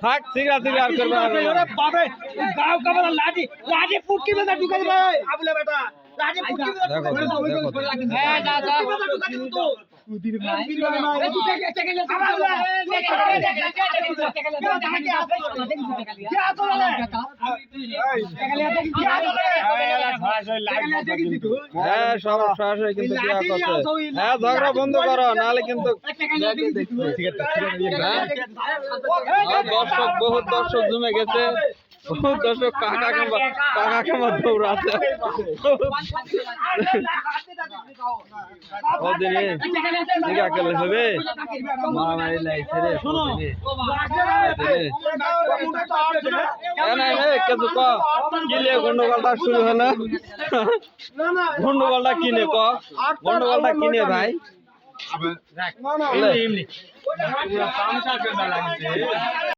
থাক সিগরা সিগরা আর করবে ওরে বাবা গাঁও का बड़ा लाठी लाठी पुटकी में ढुका दे आबले बेटा लाठी पुटकी में দেখো ए दादा ढुका दे तू दिन में तू टेके ले क्या तो ले হ্যাঁ সব সরাসরি কিন্তু দেয়া করছে হ্যাঁ ঝগড়া বন্ধ করো নালে কিন্তু দর্শক বহুত দর্শক জমে গেছে বহুত দর্শক কাকা কামা দৌড়াচ্ছে ওদিনে জিগা করলে হবে মারামারি লাইছে রে কিছু ক কিলে গন্ডগোলটা শুরু হলো গন্ডগোলটা কিনে ক গন্ডগোলটা কিনে ভাই না না এমনি